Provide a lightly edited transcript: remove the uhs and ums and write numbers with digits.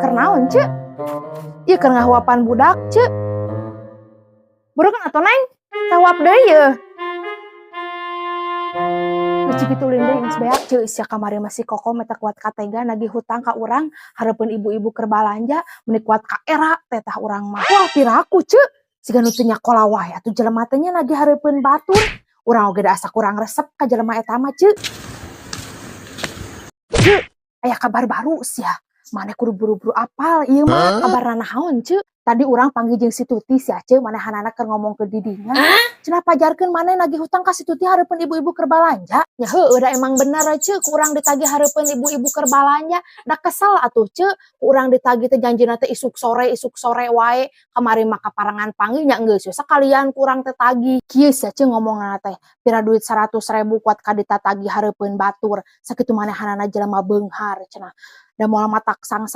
Kernaon cek? Iya keur ngahuapan budak cek. Budak kan atuh neng tawap deui ye. Cik itu lindung geus beak ceu sia kamari masih kokom eta kuat katega nagih hutang ka urang hareupeun ibu-ibu keur balanja meni kuat ka era teh tah urang mah. Wah piraku ceu siga nu teu nyakola wae atuh jelema teh nya nagih hareupeun batur. Urang oge da asa kurang resep ka jelema eta mah ceu. Ceu aya kabar baru sia. Maneh kudu buru-buru apal ieu mah kabarna naon ceu. Tadi urang panggil jeung si Tuti sia ceu manehanana keur ngomong ke didinya. Cenah pajarkeun maneh nagih hutang ka si Tuti hareupeun ibu-ibu keur balanja. Nya heueuh da emang bener ceu ku urang ditagih hareupeun ibu-ibu keur balanja. Da kesel atuh ceu ku urang ditagih teh janjina teh isuk sore wae. Kamari mah kaparangan panggil nya geus we sakalian ku urang teh tagih. Kieu sia ceu ngomongna teh. Pira duit 100.000 kuat ka ditatagih hareupeun batur. Sakitu manehanana jelema beunghar cenah. Da moal matak sangsara